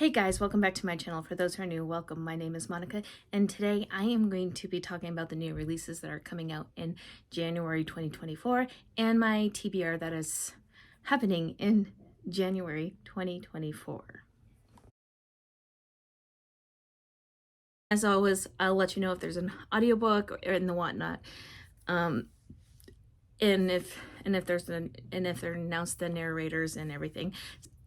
Hey guys, welcome back to my channel. For those who are new, welcome. My name is Monica, and today I am going to be talking about the new releases that are coming out in January 2024 and my TBR that is happening in January 2024. As always, I'll let you know if there's an audiobook and the whatnot. And if they're announced the narrators and everything.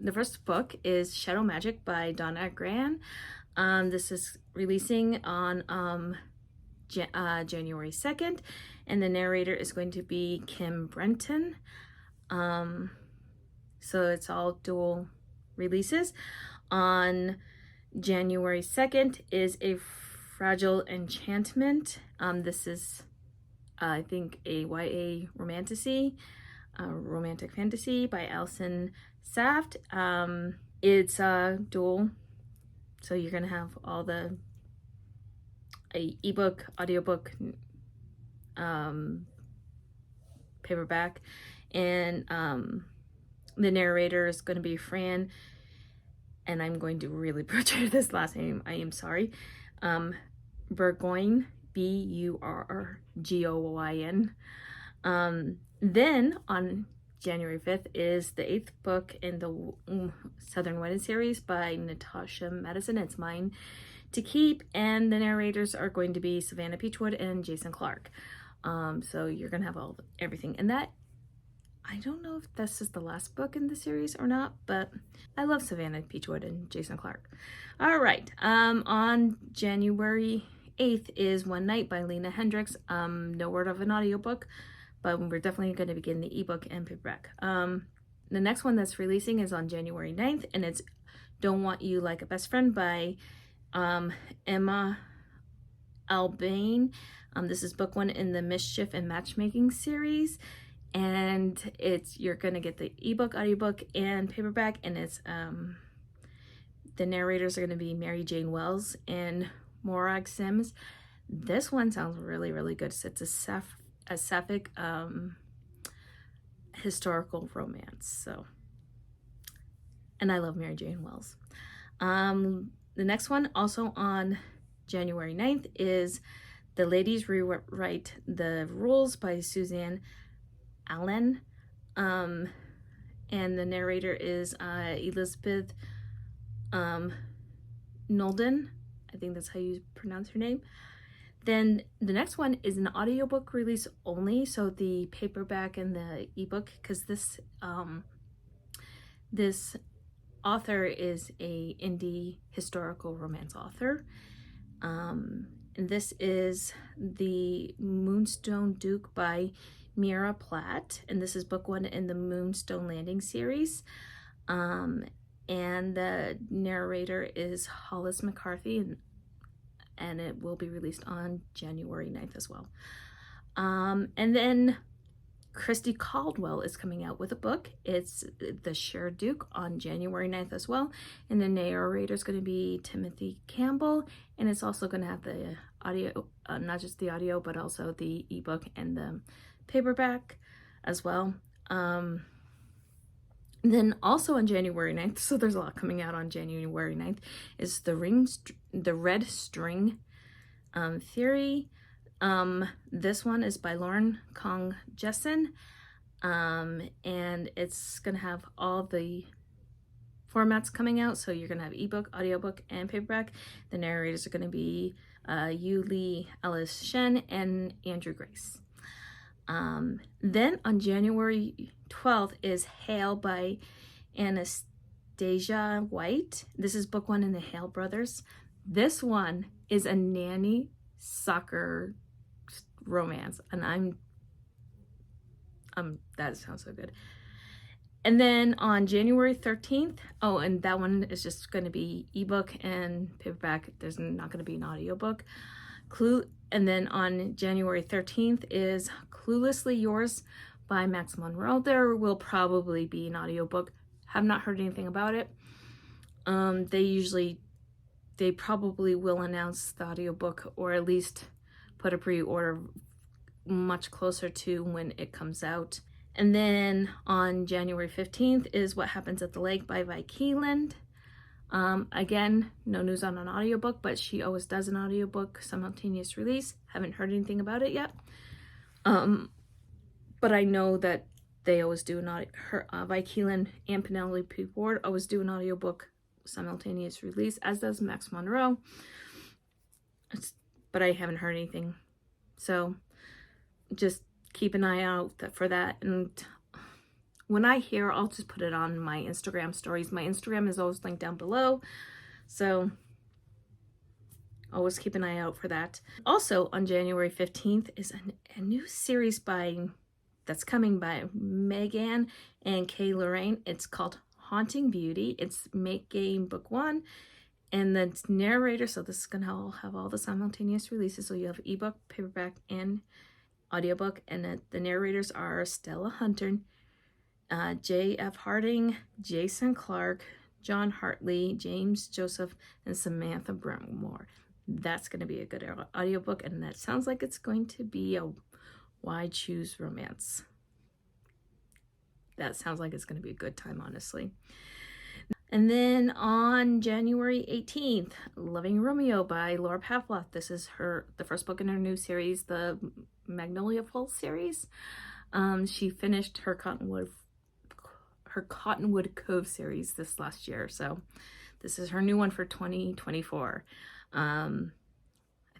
The first book is Shadow Magic by Donna Gran. This is releasing on January 2nd, and the narrator is going to be Kim Brenton. So it's all dual releases. On January 2nd is A Fragile Enchantment. This is I think a YA romantic fantasy by Alison Saft. It's dual, so you're gonna have all the ebook, audiobook, paperback, and the narrator is going to be Fran, and I'm going to really butcher this last name, I am sorry. Burgoyne, Burgoyn. Then on January 5th is the 8th book in the Southern Wedding series by Natasha Madison. It's Mine to Keep, and the narrators are going to be Savannah Peachwood and Jason Clark. So you're gonna have everything, and that, I don't know if this is the last book in the series or not, but I love Savannah Peachwood and Jason Clark. All right, on January 8th is One Night by Lena Hendricks. No word of an audiobook, but we're definitely going to be getting the ebook and paperback. The next one that's releasing is on January 9th, and it's Don't Want You Like a Best Friend by Emma Albane. This is book one in the Mischief and Matchmaking series, and you're going to get the ebook, audiobook, and paperback, and it's the narrators are going to be Mary Jane Wells and Morag Sims. This one sounds really, really good. So it's a sapphic historical romance. So, and I love Mary Jane Wells. The next one, also on January 9th, is The Ladies Rewrite the Rules by Suzanne Allen. And the narrator is Elizabeth Nolden. I think that's how you pronounce her name. Then the next one is an audiobook release only, so the paperback and the ebook, because this author is a indie historical romance author. And this is The Moonstone Duke by Mira Platt, and this is book one in the Moonstone Landing series. And the narrator is Hollis McCarthy, and it will be released on January 9th as well. And then Christy Caldwell is coming out with a book. It's The Sure Duke on January 9th as well. And the narrator is going to be Timothy Campbell, and it's also going to have the audio, not just the audio, but also the ebook and the paperback as well. Then also on January 9th, so there's a lot coming out on January 9th, is The Red String Theory. This one is by Lauren Kong Jessen, and it's going to have all the formats coming out. So you're going to have ebook, audiobook, and paperback. The narrators are going to be Yuli Ellis Shen and Andrew Grace. Then on January 12th is Hail by Anastasia White. This is book one in the Hale brothers. This one is a nanny soccer romance, and that sounds so good. And then on January 13th, oh, and that one is just going to be ebook and paperback. There's not going to be an audiobook. And then on January 13th is Cluelessly Yours by Max Monroe. There will probably be an audiobook. Have not heard anything about it. They probably will announce the audiobook, or at least put a pre-order much closer to when it comes out. And then on January 15th is What Happens at the Lake by Vi Keeland. Again, no news on an audiobook, but she always does an audiobook simultaneous release. Haven't heard anything about it yet. But I know that they always do Vi Keelan and Penelope P. Ward always do an audiobook simultaneous release, as does Max Monroe. But I haven't heard anything. So just keep an eye out for that. And when I hear, I'll just put it on my Instagram stories. My Instagram is always linked down below. So always keep an eye out for that. Also on January 15th is a new series that's coming by Megan and Kay Lorraine. It's called Haunting Beauty. It's Megan book 1. And the narrator, so this is going to have all the simultaneous releases. So you have ebook, paperback, and audiobook. And the narrators are Stella Hunter, J.F. Harding, Jason Clark, John Hartley, James Joseph, and Samantha Brumore. That's going to be a good audiobook. And that sounds like it's going to be a Why Choose Romance. That sounds like it's going to be a good time, honestly. And then on January 18th, Loving Romeo by Laura Pavloff. This is the first book in her new series, the Magnolia Falls series. She finished her Cottonwood Cove series this last year. So this is her new one for 2024. I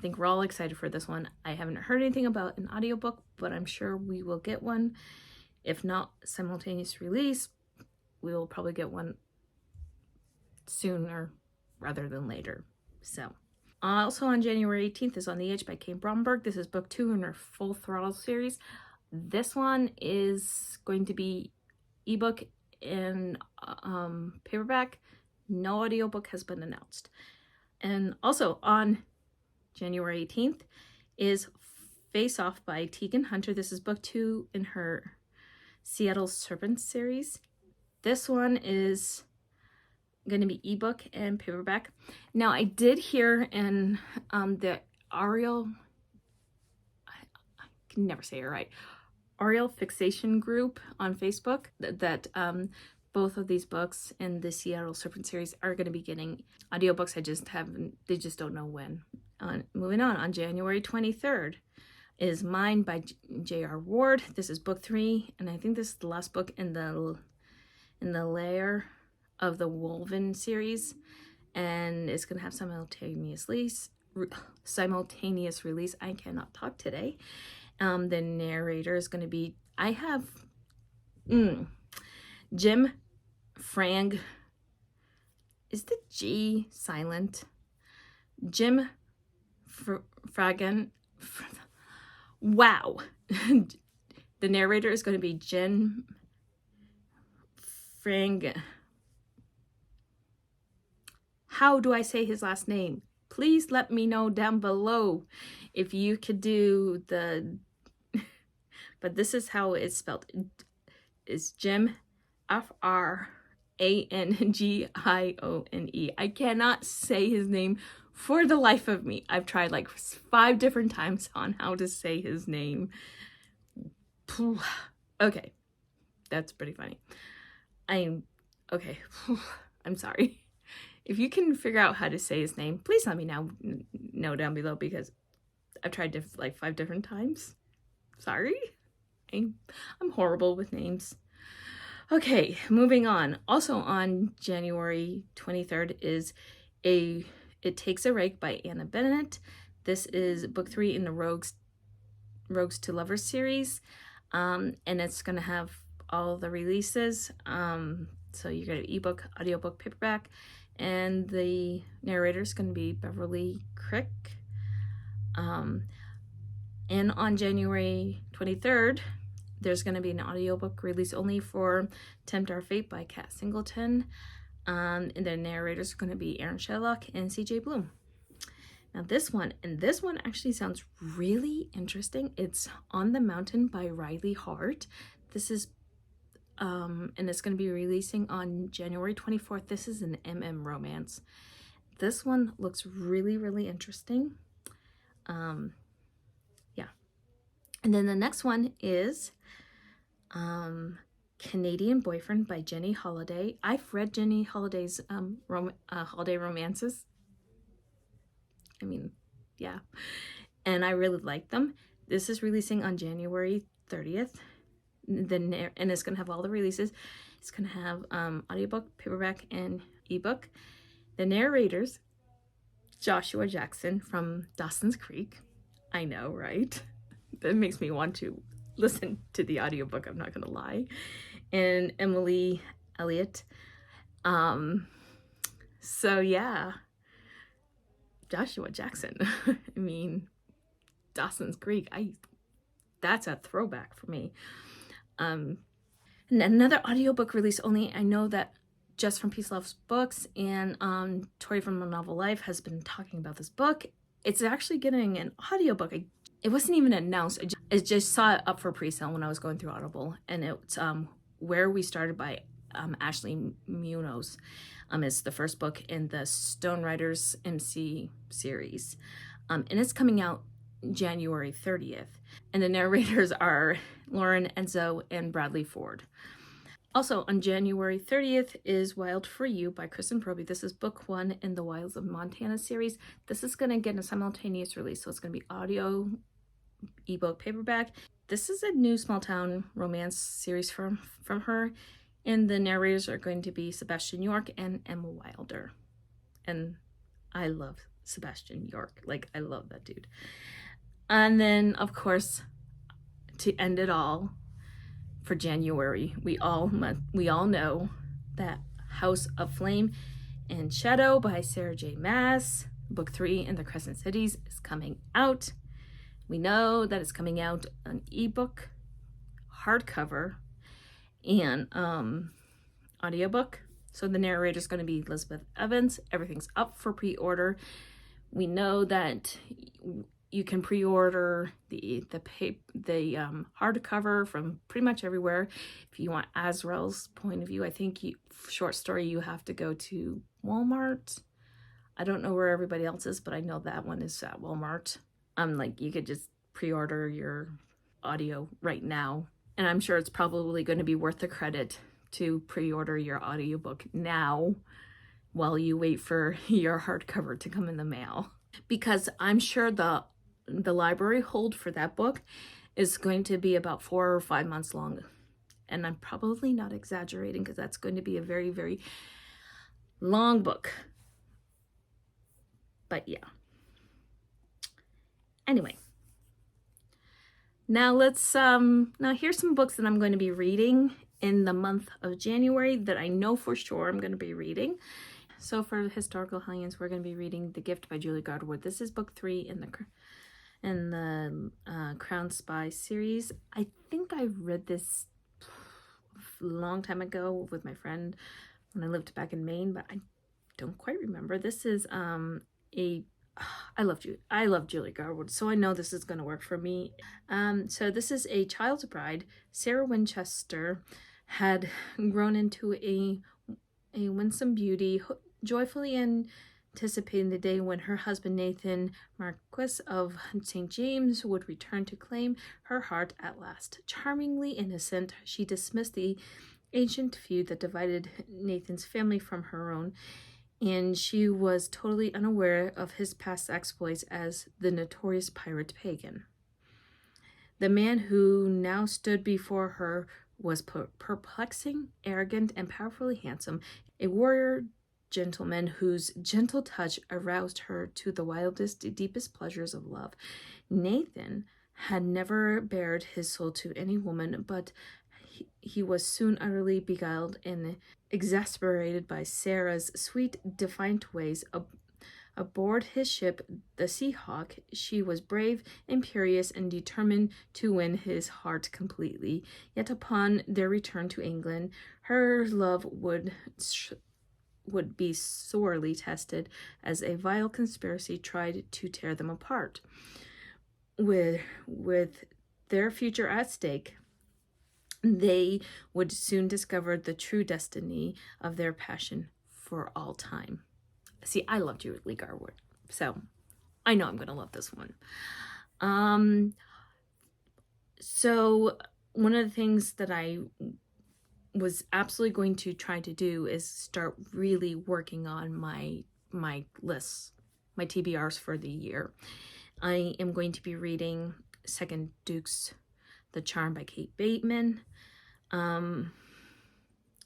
think we're all excited for this one. I haven't heard anything about an audiobook, but I'm sure we will get one. If not simultaneous release, we will probably get one sooner rather than later. So also on January 18th is On the Edge by Kate Bromberg. This is book 2 in her Full Throttle series. This one is going to be ebook and paperback. No audiobook has been announced. And also on January 18th is Face Off by Tegan Hunter. This is book 2 in her Seattle Serpents series. This one is going to be ebook and paperback. Now I did hear in the Ariel, I can never say it right, Ariel Fixation group on Facebook that both of these books in the Seattle Serpent series are going to be getting audiobooks. They just don't know when. Moving on January 23rd is Mine by J.R. Ward. This is book 3, and I think this is the last book in the layer of the Woven series, and it's going to have simultaneous release. I cannot talk today. The narrator is going to be, Jim Frang. Is the G silent? Jim Fragan. Wow. The narrator is going to be Jim Frang. How do I say his last name? Please let me know down below if you could do but this is how it's spelled. It's Jim Frangione. I cannot say his name for the life of me. I've tried like 5 different times on how to say his name. Okay, that's pretty funny. I'm sorry. If you can figure out how to say his name, please let me know down below, because I've tried like 5 different times. Sorry. I'm horrible with names. Okay, moving on. Also on January 23rd is It Takes a Rake by Anna Bennett. This is book 3 in the Rogues to Lovers series. And it's going to have all the releases. So you're going to ebook, audiobook, paperback. And the narrator is going to be Beverly Crick. And on January 23rd, there's going to be an audiobook release only for Tempt Our Fate by Kat Singleton. And the narrators are going to be Aaron Sherlock and CJ Bloom. Now this one actually sounds really interesting. It's On the Mountain by Riley Hart. This is and it's going to be releasing on January 24th. This is an romance. This one looks really, really interesting. Yeah. And then the next one is Canadian Boyfriend by Jenny Holiday. I've read Jenny Holiday's holiday romances. I mean, yeah. And I really like them. This is releasing on January 30th. And it's going to have all the releases. It's going to have audiobook, paperback, and ebook. The narrators, Joshua Jackson from Dawson's Creek. I know, right? That makes me want to listen to the audiobook, I'm not going to lie. And Emily Elliott. So yeah, Joshua Jackson. I mean, Dawson's Creek, that's a throwback for me. And another audiobook release only. I know that Jess from PeaceLoveBooks and Tori from The Novel Life has been talking about this book. It's actually getting an audiobook. It wasn't even announced. I just saw it up for pre-sale when I was going through Audible, and it's Where We Started by Ashley Munoz. It's the first book in the Stone Riders MC series, and it's coming out January 30th. And the narrators are Lauren Enzo and Bradley Ford. Also on January 30th is Wild for You by Kristen Proby. This is book 1 in the Wilds of Montana series. This is going to get a simultaneous release, so it's going to be audio, ebook, paperback. This is a new small town romance series from her, and the narrators are going to be Sebastian York and Emma Wilder. And I love Sebastian York. Like, I love that dude. And then, of course, to end it all, for January, we all know that House of Flame and Shadow by Sarah J. Maas, book 3 in the Crescent Cities, is coming out. We know that it's coming out an ebook, hardcover, and audiobook. So the narrator is going to be Elizabeth Evans. Everything's up for pre-order. We know that you can pre-order the hardcover from pretty much everywhere. If you want Azrael's point of view, I think short story, you have to go to Walmart. I don't know where everybody else is, but I know that one is at Walmart. Like, you could just pre-order your audio right now, and I'm sure it's probably going to be worth the credit to pre-order your audiobook now while you wait for your hardcover to come in the mail, because I'm sure the library hold for that book is going to be about 4 or 5 months long. And I'm probably not exaggerating, because that's going to be a very, very long book. But yeah. Anyway. Now now here's some books that I'm going to be reading in the month of January that I know for sure I'm going to be reading. So for Historical Hellions, we're going to be reading The Gift by Julie Garwood. This is book 3 in the Crown Spy series. I think I read this a long time ago with my friend when I lived back in Maine, but I don't quite remember. This is I love Julie Garwood, so I know this is going to work for me. So this is a child's bride. Sarah Winchester had grown into a winsome beauty, joyfully anticipating the day when her husband Nathan, Marquis of St. James, would return to claim her heart at last. Charmingly innocent, she dismissed the ancient feud that divided Nathan's family from her own, and she was totally unaware of his past exploits as the notorious pirate Pagan. The man who now stood before her was perplexing, arrogant, and powerfully handsome, a warrior gentleman whose gentle touch aroused her to the wildest, deepest pleasures of love. Nathan had never bared his soul to any woman, but he was soon utterly beguiled and exasperated by Sarah's sweet, defiant ways. Aboard his ship, the Seahawk, she was brave, imperious, and determined to win his heart completely. Yet upon their return to England, her love would be sorely tested as a vile conspiracy tried to tear them apart. With their future at stake, they would soon discover the true destiny of their passion for all time. See, I love Julie Garwood, so I know I'm going to love this one. So one of the things that I was absolutely going to try to do is start really working on my lists, my TBRs for the year. I am going to be reading Second Duke's The Charm by Kate Bateman.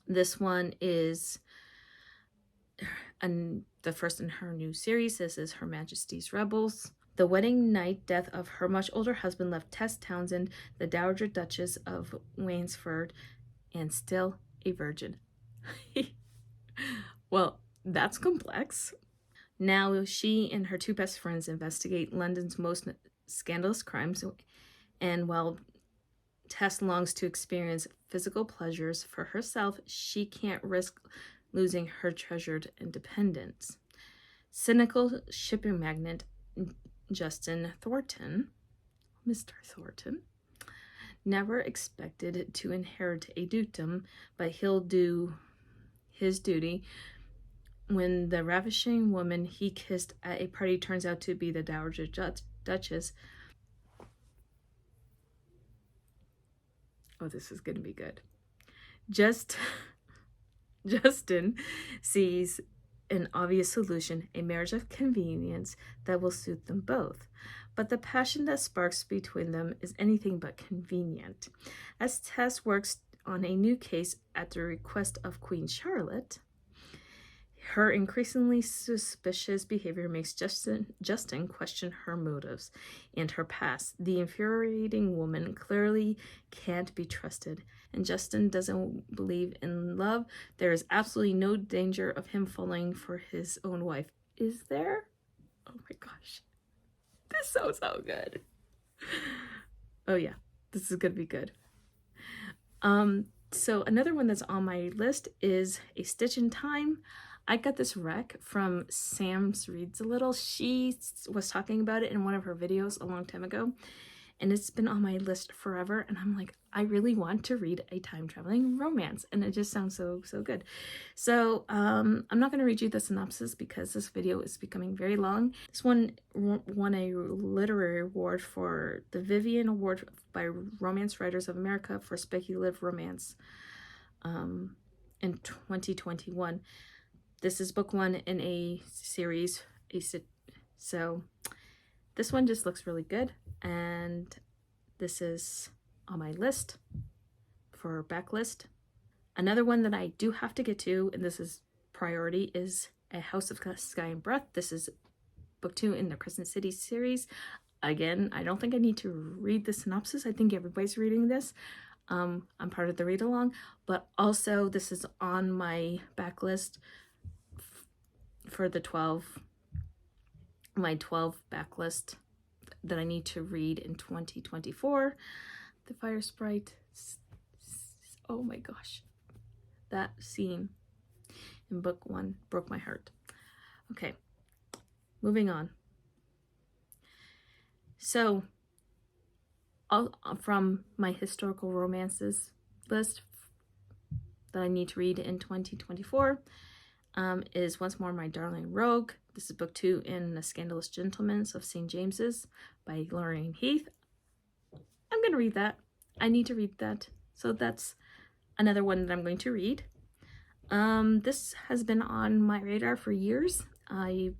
This one is the first in her new series. This is Her Majesty's Rebels. The wedding night death of her much older husband left Tess Townsend, the Dowager Duchess of Waynesford, and still a virgin. Well, that's complex. Now she and her two best friends investigate London's most scandalous crimes, and while Tess longs to experience physical pleasures for herself, she can't risk losing her treasured independence. Cynical shipping magnate Justin Thornton, Mr. Thornton, never expected to inherit a dukedom, but he'll do his duty when the ravishing woman he kissed at a party turns out to be the Dowager Duchess. Oh, this is going to be good. Justin sees an obvious solution, a marriage of convenience that will suit them both. But the passion that sparks between them is anything but convenient. As Tess works on a new case at the request of Queen Charlotte, her increasingly suspicious behavior makes Justin question her motives and her past. The infuriating woman clearly can't be trusted, and Justin doesn't believe in love. There is absolutely no danger of him falling for his own wife. Is there? Oh my gosh. This sounds so good. Oh yeah, this is gonna be good. So another one that's on my list is A Stitch in Time. I got this rec from Samreadsalittle. She was talking about it in one of her videos a long time ago, and it's been on my list forever, and I'm like, I really want to read a time-traveling romance, and it just sounds so good. So I'm not going to read you the synopsis because this video is becoming very long. This one won a literary award for the Vivian Award by Romance Writers of America for speculative romance in 2021. This is book one in a series. So this one just looks really good, and this is on my list for backlist. Another one that I do have to get to, and this is priority, is A House of Sky and Breath. This is book two in the Crescent City series. Again, I don't think I need to read the synopsis. I think everybody's reading this. I'm part of the read along, but also this is on my backlist for the 12 backlist that I need to read in 2024. The Fire Sprite, oh my gosh, that scene in book one broke my heart. Okay, moving on. So from my historical romances list that I need to read in 2024 is Once More My Darling Rogue. This is book two in The Scandalous Gentlemen of St. James's by Lorraine Heath. I'm going to read that. I need to read that. So that's another one that I'm going to read. This has been on my radar for years. I've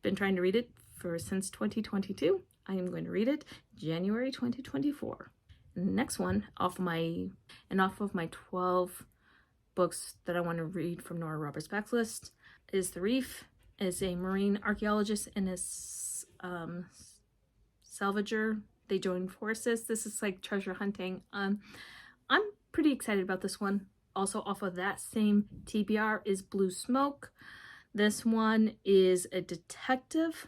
been trying to read it since 2022. I am going to read it January 2024. And the next one off of my 12 books that I want to read from Nora Roberts' backlist is The Reef. Is a marine archaeologist and a salvager. They join forces. This is like treasure hunting. I'm pretty excited about this one. Also off of that same TBR is Blue Smoke. This one is a detective.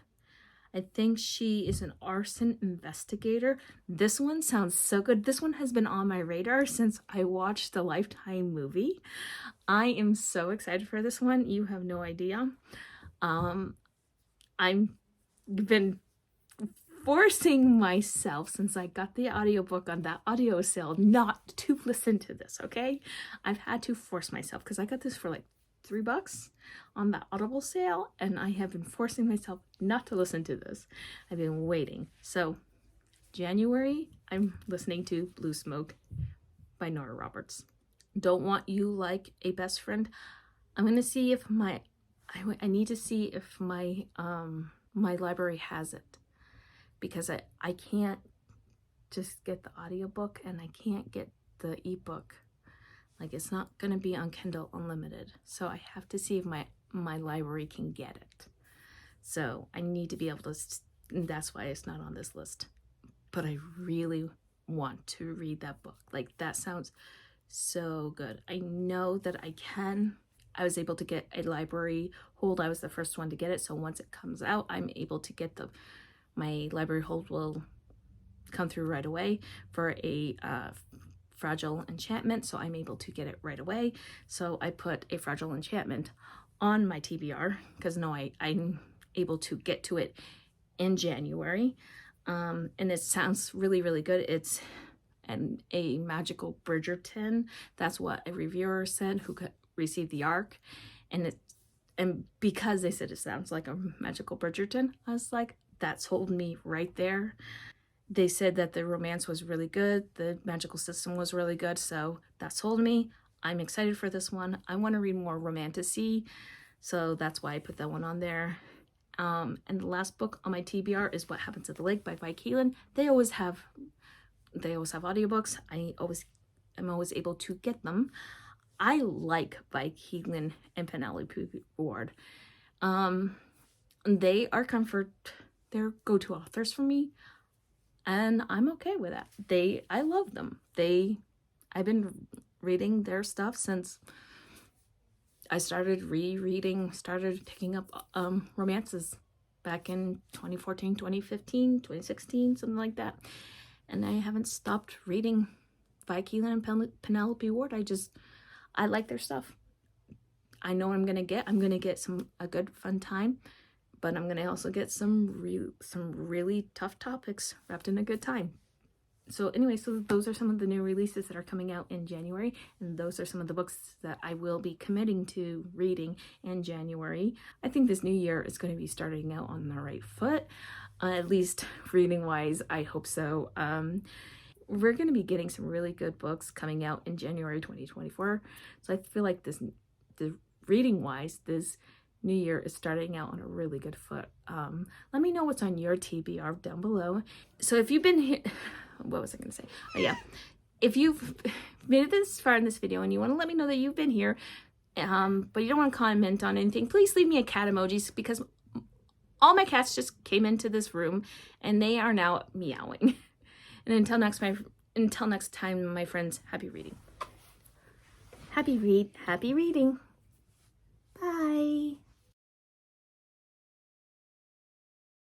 I think she is an arson investigator. This one sounds so good. This one has been on my radar since I watched the Lifetime movie. I am so excited for this one. You have no idea. I've been forcing myself since I got the audiobook on that audio sale not to listen to this, okay? I've had to force myself because I got this for like $3 on that Audible sale, and I have been forcing myself not to listen to this. I've been waiting. So January, I'm listening to Blue Smoke by Nora Roberts. Don't Want You Like a Best Friend. I'm going to see if I need to see if my my library has it, because I can't just get the audiobook and I can't get the ebook. Like, it's not going to be on Kindle Unlimited. So I have to see if my library can get it. So I need to be able to, and that's why it's not on this list. But I really want to read that book. Like, that sounds so good. I know that I can. I was able to get a library hold. I was the first one to get it. So once it comes out, I'm able to get my library hold will come through right away for a Fragile Enchantment, so I'm able to get it right away. So I put a Fragile Enchantment on my TBR because I'm able to get to it in January. And it sounds really, really good. It's a magical Bridgerton. That's what a reviewer said who received the ARC. And because they said it sounds like a magical Bridgerton, I was like, that sold me right there. They said that the romance was really good, the magical system was really good, so that sold me. I'm excited for this one. I want to read more romantasy, so that's why I put that one on there. And the last book on my TBR is What Happens at the Lake by Vi Keelan. They always have audiobooks. I'm always able to get them. I like Vi Keelan and Penelope Ward. They are they're go-to authors for me. And I'm okay with that. I love them. I've been reading their stuff since I started picking up romances back in 2014, 2015, 2016, something like that. And I haven't stopped reading Vi Keelan and Penelope Ward. I like their stuff. I know what I'm gonna get. I'm gonna get a good fun time. But I'm going to also get some really tough topics wrapped in a good time. So anyway, so those are some of the new releases that are coming out in January. And those are some of the books that I will be committing to reading in January. I think this new year is going to be starting out on the right foot. At least reading-wise, I hope so. We're going to be getting some really good books coming out in January 2024. So I feel like the reading-wise, this new year is starting out on a really good foot. Let me know what's on your TBR down below. So if you've been here, what was I going to say? Oh yeah, if you've made it this far in this video and you want to let me know that you've been here, but you don't want to comment on anything, please leave me a cat emoji, because all my cats just came into this room and they are now meowing. And until next time, my friends, happy reading. Happy reading. Bye.